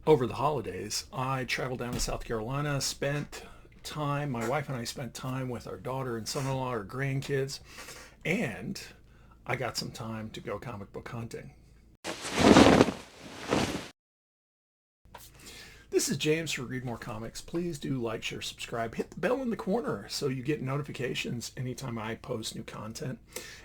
Over the holidays, I traveled down to South Carolina, spent time, my wife and I spent time with our daughter and son-in-law, our grandkids, and I got some time to go comic book hunting. This is James for Read More Comics. Please do like, share, subscribe. Hit the bell in the corner so you get notifications anytime I post new content.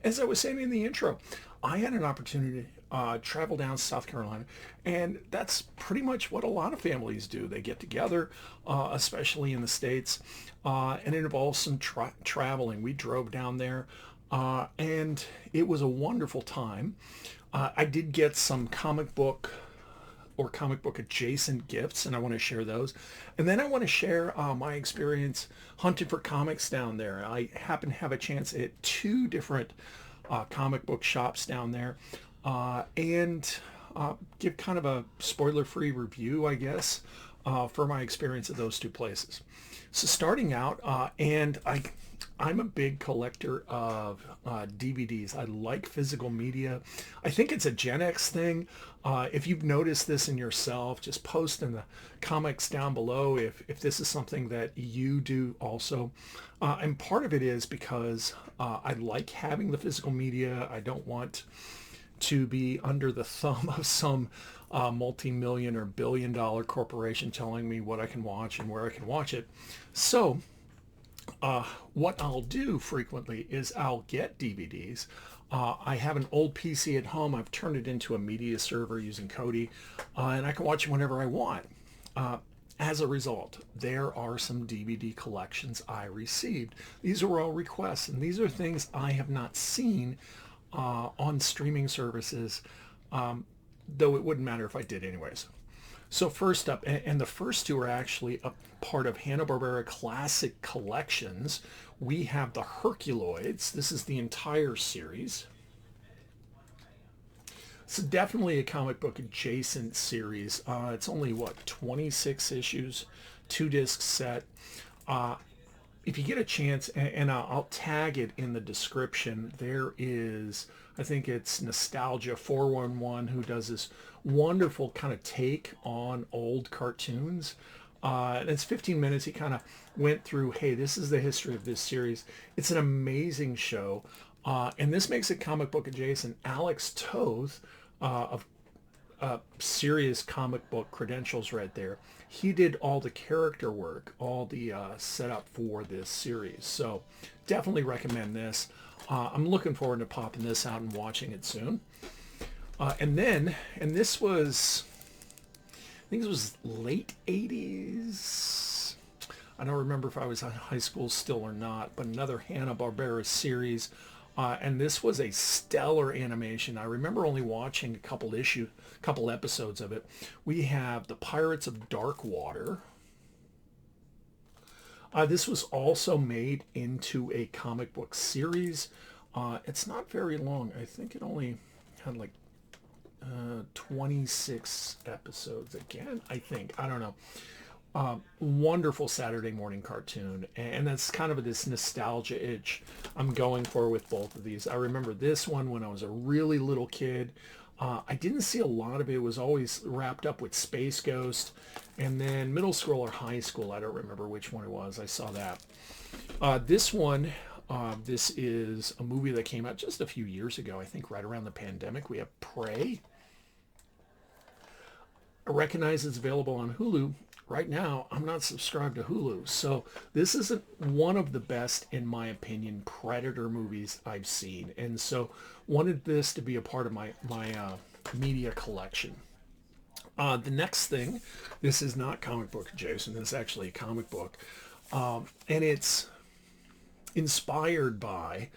As I was saying in the intro, I had an opportunity to travel down to South Carolina, and that's pretty much what a lot of families do. They get together, especially in the States, and it involves some traveling. We drove down there, and it was a wonderful time. I did get some comic book adjacent gifts, and I want to share those. And then I want to share my experience hunting for comics down there. I happen to have a chance at two different comic book shops down there, and give kind of a spoiler-free review, I guess, for my experience at those two places. So starting out, I'm a big collector of DVDs. I like physical media. I think it's a Gen X thing. If you've noticed this in yourself, just post in the comments down below if this is something that you do also. And part of it is because I like having the physical media. I don't want to be under the thumb of some multi-million or billion-dollar corporation telling me what I can watch and where I can watch it. So what I'll do frequently is I'll get DVDs. I have an old PC at home. I've turned it into a media server using Kodi, and I can watch it whenever I want. As a result, there are some DVD collections I received. These are all requests, and these are things I have not seen on streaming services, though it wouldn't matter if I did anyways. So first up, and the first two are actually a part of Hanna-Barbera Classic Collections. We have the Herculoids. This is the entire series. So definitely a comic book adjacent series. It's only, 26 issues, 2-disc set. If you get a chance, and I'll tag it in the description, there is, I think it's Nostalgia 411, who does this wonderful kind of take on old cartoons. And it's 15 minutes. He kind of went through, hey, this is the history of this series. It's an amazing show. And this makes it comic book adjacent. Alex Toth of serious comic book credentials right there. He did all the character work, all the setup for this series. So definitely recommend this. I'm looking forward to popping this out and watching it soon. And this was, I think it was late 80s. I don't remember if I was in high school still or not, but another Hanna-Barbera series. And this was a stellar animation. I remember only watching a couple episodes of it. We have The Pirates of Dark Water. This was also made into a comic book series. It's not very long. I think it only had like 26 episodes again, I think. I don't know. Wonderful Saturday morning cartoon, and that's kind of this nostalgia itch I'm going for with both of these. I remember this one when I was a really little kid. I didn't see a lot of it. It was always wrapped up with Space Ghost, and then middle school or high school, I don't remember which one it was, I saw that. This one, this is a movie that came out just a few years ago, I think right around the pandemic. We have Prey. I recognize it's available on Hulu. Right now, I'm not subscribed to Hulu, so this isn't one of the best, in my opinion, Predator movies I've seen, and so wanted this to be a part of my media collection. The next thing, this is not comic book adjacent, this is actually a comic book, and it's inspired by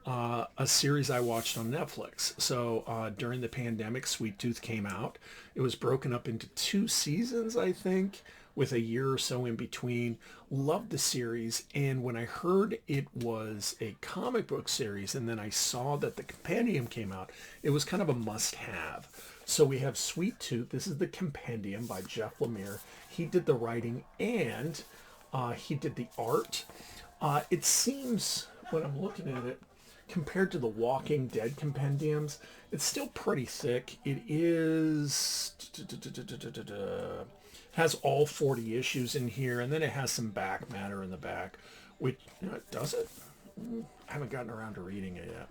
a series I watched on Netflix. So during the pandemic, Sweet Tooth came out. It was broken up into 2 seasons, I think, with a year or so in between. Loved the series, and when I heard it was a comic book series, and then I saw that the Compendium came out, it was kind of a must-have. So we have Sweet Tooth. This is the Compendium by Jeff Lemire. He did the writing, and he did the art. It seems, when I'm looking at it, compared to the Walking Dead compendiums, it's still pretty thick. It is has all 40 issues in here, and then it has some back matter in the back. Which does it? I haven't gotten around to reading it yet.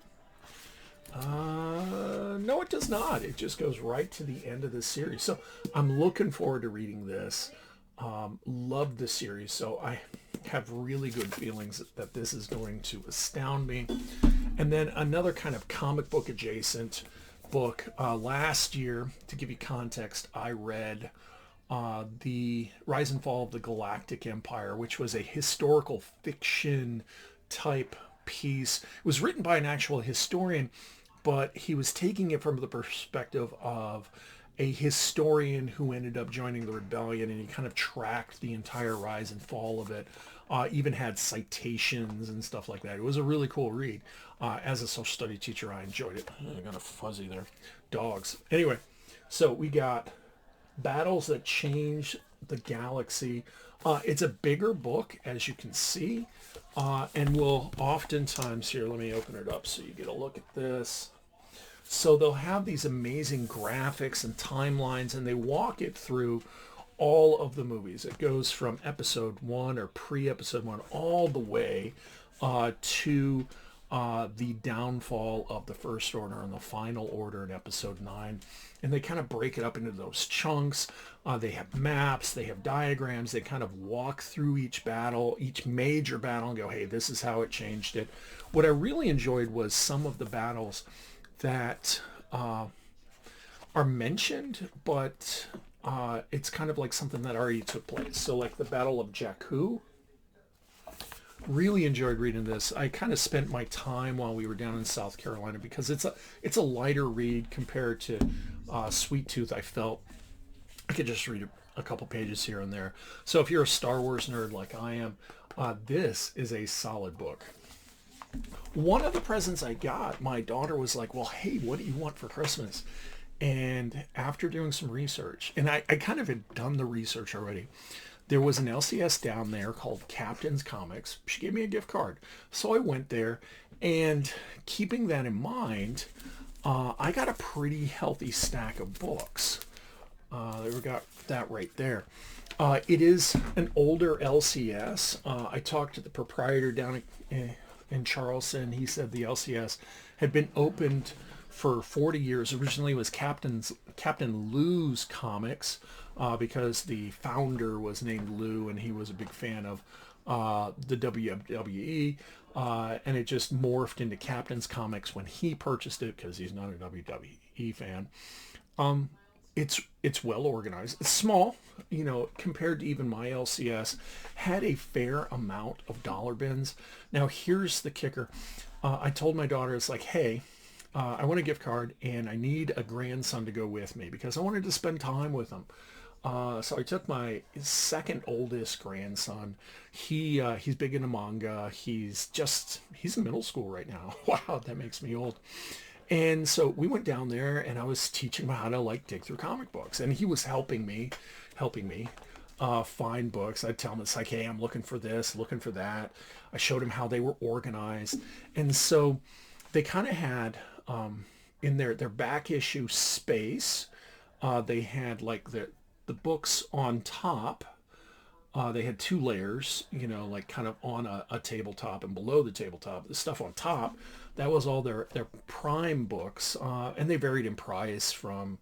No, it does not. It just goes right to the end of the series. So I'm looking forward to reading this. Love the series, so I have really good feelings that this is going to astound me. And then another kind of comic book adjacent book. Last year, to give you context, I read The Rise and Fall of the Galactic Empire, which was a historical fiction type piece. It was written by an actual historian, but he was taking it from the perspective of a historian who ended up joining the rebellion, and he kind of tracked the entire rise and fall of it. Even had citations and stuff like that. It was a really cool read. As a social study teacher, I enjoyed it. I got a fuzzy there. Dogs. Anyway, so we got Battles That Change the Galaxy. It's a bigger book, as you can see, and will oftentimes, here, let me open it up so you get a look at this. So they'll have these amazing graphics and timelines, and they walk it through all of the movies. It goes from episode 1 or pre-episode 1 all the way to the downfall of the First Order and the Final Order in episode 9. And they kind of break it up into those chunks. They have maps, they have diagrams, they kind of walk through each battle, each major battle, and go, hey, this is how it changed it. What I really enjoyed was some of the battles that are mentioned, but it's kind of like something that already took place. So like the Battle of Jakku, really enjoyed reading this. I kind of spent my time while we were down in South Carolina because it's a lighter read compared to Sweet Tooth. I felt I could just read a couple pages here and there. So if you're a Star Wars nerd like I am, this is a solid book. One of the presents I got, my daughter was like, well, hey, what do you want for Christmas? And after doing some research, and I kind of had done the research already, there was an LCS down there called Captain's Comics. She gave me a gift card. So I went there, and keeping that in mind, I got a pretty healthy stack of books. We got that right there. It is an older LCS. I talked to the proprietor down in Charleston. He said the LCS had been opened for 40 years. Originally it was Captain Lou's Comics because the founder was named Lou, and he was a big fan of the WWE, and it just morphed into Captain's Comics when he purchased it because he's not a WWE fan. It's well organized. It's small, compared to even my LCS. Had a fair amount of dollar bins. Now here's the kicker. I told my daughter, it's like, hey, I want a gift card and I need a grandson to go with me because I wanted to spend time with him. So I took my second oldest grandson. He's big into manga. He's in middle school right now. Wow, that makes me old. And so we went down there and I was teaching him how to dig through comic books, and he was helping me find books. I'd tell him, it's like, hey, I'm looking for this, looking for that. I showed him how they were organized. And so they kind of had in their back issue space, they had the books on top. They had two layers, kind of on a tabletop and below the tabletop. The stuff on top, that was all their prime books, and they varied in price from,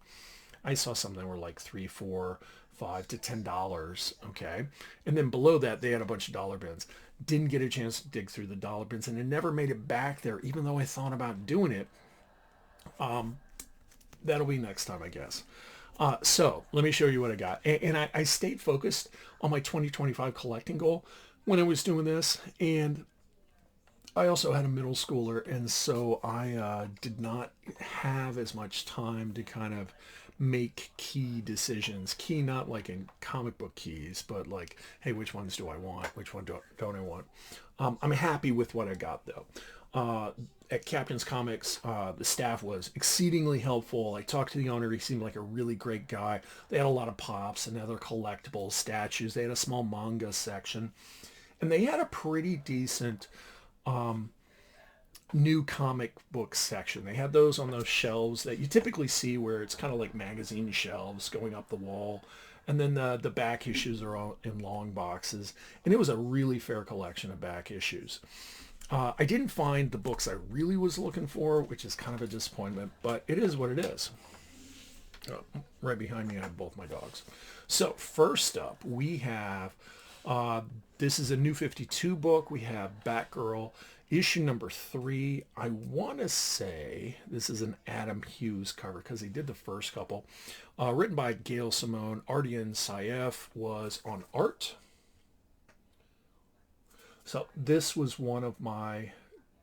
I saw some that were like $3, $4, $5 to $10. Okay, and then below that they had a bunch of dollar bins. Didn't get a chance to dig through the dollar bins, and it never made it back there, even though I thought about doing it. That'll be next time, I guess. So let me show you what I got. And I stayed focused on my 2025 collecting goal when I was doing this. And I also had a middle schooler. And so I did not have as much time to kind of make key decisions. Key, not like in comic book keys, but like, hey, which ones do I want? Which one don't I want? I'm happy with what I got, though. At Captain's Comics, the staff was exceedingly helpful. I talked to the owner. He seemed like a really great guy. They had a lot of pops and other collectibles, statues. They had a small manga section. And they had a pretty decent new comic book section. They had those on those shelves that you typically see where it's kind of like magazine shelves going up the wall. And then the back issues are all in long boxes. And it was a really fair collection of back issues. I didn't find the books I really was looking for, which is kind of a disappointment, but it is what it is. Right behind me, I have both my dogs. So first up, we have, this is a New 52 book. We have Batgirl, issue number 3. I want to say this is an Adam Hughes cover because he did the first couple. Written by Gail Simone. Ardian Syaf was on art. So this was one of my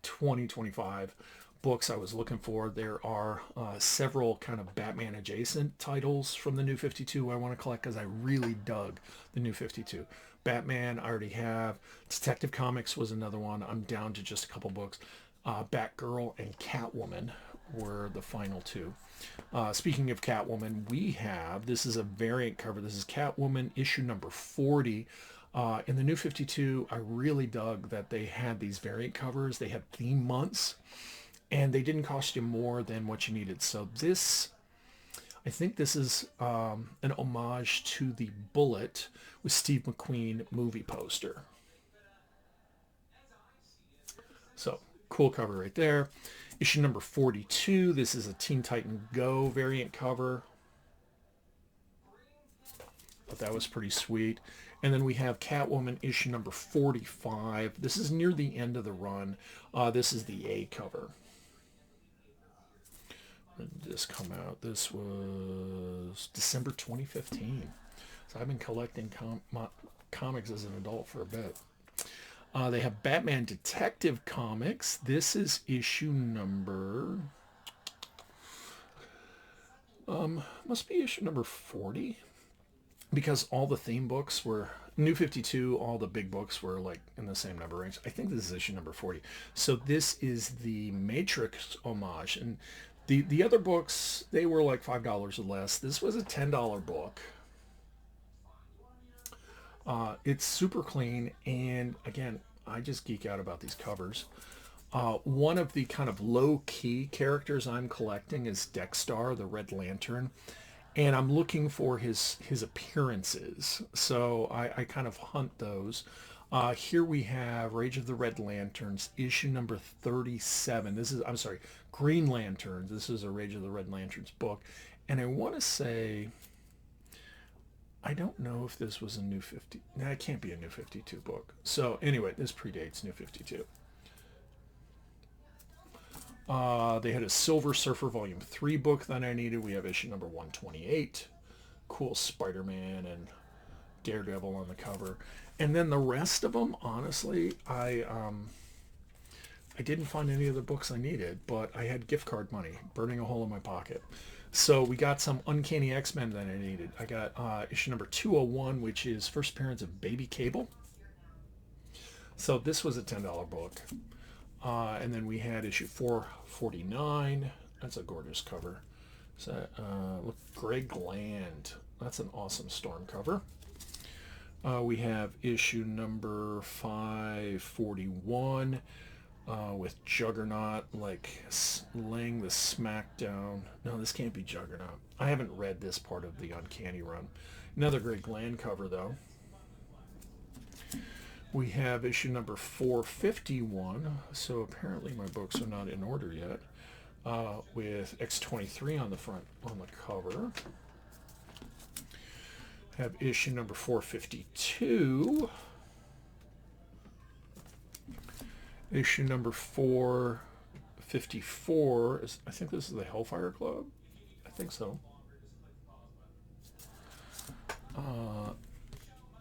2025 books I was looking for. There are several kind of Batman adjacent titles from the New 52 I want to collect because I really dug the New 52. Batman I already have. Detective Comics was another one. I'm down to just a couple books. Batgirl and Catwoman were the final two. Speaking of Catwoman, we have, this is a variant cover. This is Catwoman issue number 40. In the New 52, I really dug that they had these variant covers. They had theme months, and they didn't cost you more than what you needed. So this, I think this is an homage to the Bullet with Steve McQueen movie poster. So cool cover right there. Issue number 42. This is a Teen Titan Go variant cover. But that was pretty sweet. And then we have Catwoman issue number 45. This is near the end of the run. This is the A cover. When did this come out? This was December 2015. So I've been collecting comics as an adult for a bit. They have Batman Detective Comics. This is issue number... must be issue number 40. Because all the theme books were New 52, all the big books were like in the same number range. I think this is issue number 40. So this is the Matrix homage. And the other books, they were like $5 or less. This was a $10 book. It's super clean. And again, I just geek out about these covers. One of the kind of low-key characters I'm collecting is Dexter, the Red Lantern. And I'm looking for his appearances. So I kind of hunt those. Here we have Rage of the Red Lanterns, issue number 37. This is, I'm sorry, Green Lanterns. This is a Rage of the Red Lanterns book. And I want to say, I don't know if this was a New 50. No, it can't be a New 52 book. So anyway, this predates New 52. They had a Silver Surfer Volume 3 book that I needed. We have issue number 128. Cool Spider-Man and Daredevil on the cover. And then the rest of them, honestly, I didn't find any of the books I needed, but I had gift card money burning a hole in my pocket. So we got some Uncanny X-Men that I needed. I got issue number 201, which is first appearance of Baby Cable. So this was a $10 book. And then we had issue 449. That's a gorgeous cover. So, look, Greg Land. That's an awesome Storm cover. We have issue number 541 with Juggernaut like laying the smack down. No, this can't be Juggernaut. I haven't read this part of the Uncanny run. Another Greg Land cover though. We have issue number 451, so apparently my books are not in order yet, with X-23 on the front, on the cover. Have issue number 452. Issue number 454, I think this is the Hellfire Club. I think so.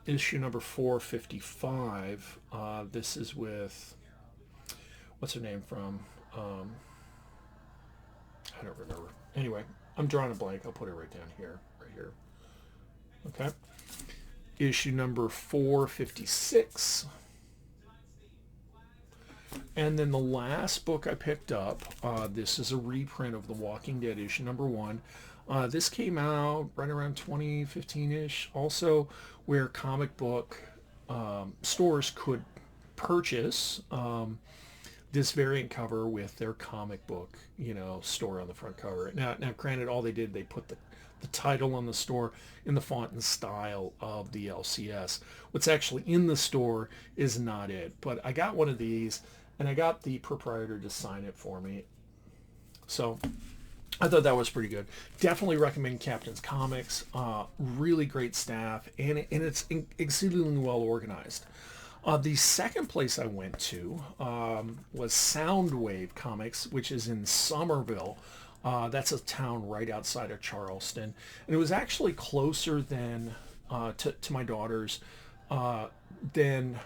Issue number 455. This is with, what's her name from? I don't remember. Anyway, I'm drawing a blank. I'll put it right down here, right here. Okay. Issue number 456. And then the last book I picked up, this is a reprint of The Walking Dead issue number 1. This came out right around 2015-ish, also where comic book stores could purchase this variant cover with their comic book, store on the front cover. Now, granted, all they did, they put the title on the store in the font and style of the LCS. What's actually in the store is not it. But I got one of these, and I got the proprietor to sign it for me. So I thought that was pretty good. Definitely recommend Captain's Comics. Really great staff, and it's exceedingly well organized. The second place I went to was Soundwave Comics, which is in Somerville. That's a town right outside of Charleston. And it was actually closer than to my daughter's than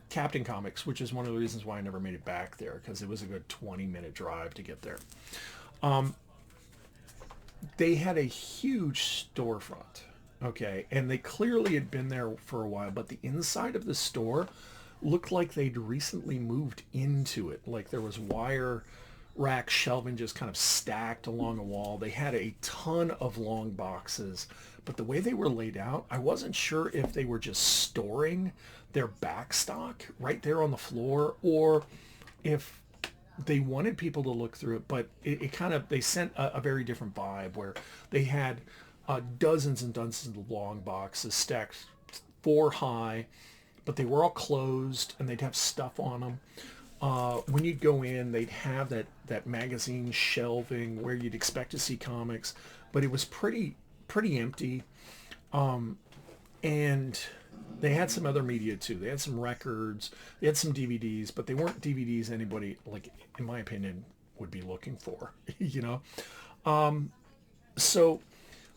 Captain Comics, which is one of the reasons why I never made it back there, because it was a good 20-minute drive to get there. They had a huge storefront, okay, and they clearly had been there for a while, but the inside of the store looked like they'd recently moved into it. Like there was wire rack shelving just kind of stacked along a wall. They had a ton of long boxes, but the way they were laid out, I wasn't sure if they were just storing their back stock right there on the floor, or if they wanted people to look through it. But they sent a very different vibe, where they had dozens and dozens of long boxes stacked 4 high, but they were all closed, and they'd have stuff on them. When you'd go in, they'd have that magazine shelving where you'd expect to see comics, but it was pretty empty. And they had some other media too. They had some records, they had some DVDs, but they weren't DVDs anybody, like, in my opinion, would be looking for, So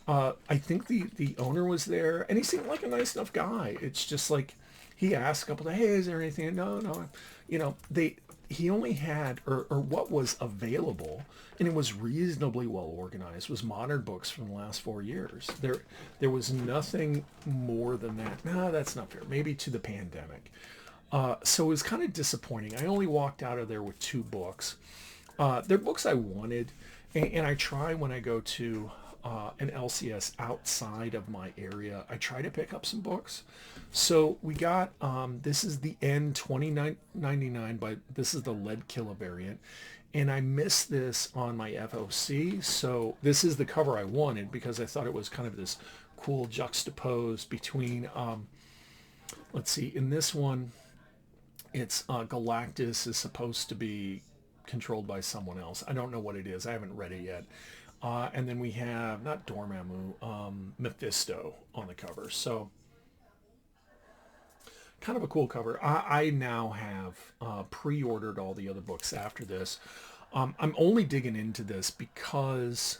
I think the owner was there, and he seemed like a nice enough guy. It's just like, he asked a couple of, hey, is there anything? No. He only had, or what was available, and it was reasonably well organized, was modern books from the last 4 years. There was nothing more than that. No, that's not fair. Maybe to the pandemic. So it was kind of disappointing. I only walked out of there with 2 books. They're books I wanted, and I try when I go to an LCS outside of my area, I try to pick up some books. So we got, this is the N2099, but this is the Lead Killer variant. And I missed this on my FOC. So this is the cover I wanted, because I thought it was kind of this cool juxtaposed between, let's see, in this one, it's Galactus is supposed to be controlled by someone else. I don't know what it is. I haven't read it yet. And then we have, not Dormammu, Mephisto on the cover. So kind of a cool cover. I now have pre-ordered all the other books after this. I'm only digging into this because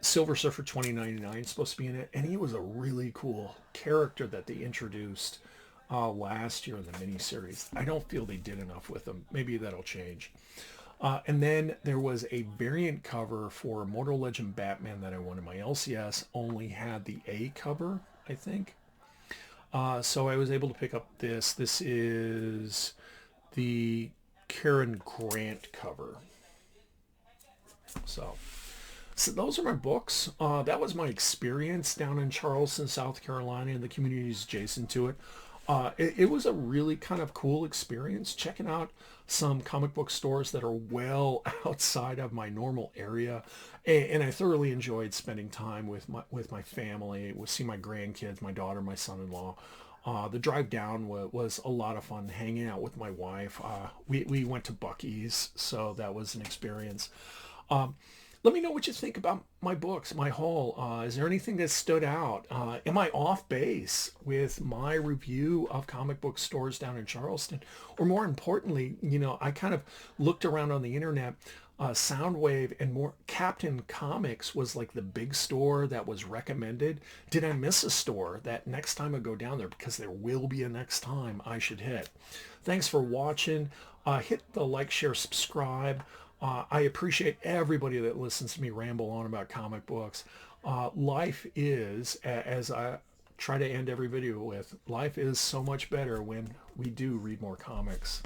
Silver Surfer 2099 is supposed to be in it, and he was a really cool character that they introduced last year in the miniseries. I don't feel they did enough with him. Maybe that'll change. And then there was a variant cover for Immortal Legend Batman that I wanted. My LCS only had the A cover, I think. So I was able to pick up this. This is the Karen Grant cover. So those are my books. That was my experience down in Charleston, South Carolina, and the communities adjacent to it. It was a really kind of cool experience checking out some comic book stores that are well outside of my normal area, and I thoroughly enjoyed spending time with my family, see my grandkids, my daughter, my son-in-law. The drive down was a lot of fun, hanging out with my wife. We went to Buc-ee's, so that was an experience. Let me know what you think about my books, my haul. Is there anything that stood out? Am I off base with my review of comic book stores down in Charleston? Or more importantly, I kind of looked around on the internet. Soundwave and more Captain Comics was like the big store that was recommended. Did I miss a store that next time I go down there, because there will be a next time, I should hit? Thanks for watching. Hit the like, share, subscribe. I appreciate everybody that listens to me ramble on about comic books. Life is, as I try to end every video with, life is so much better when we do read more comics.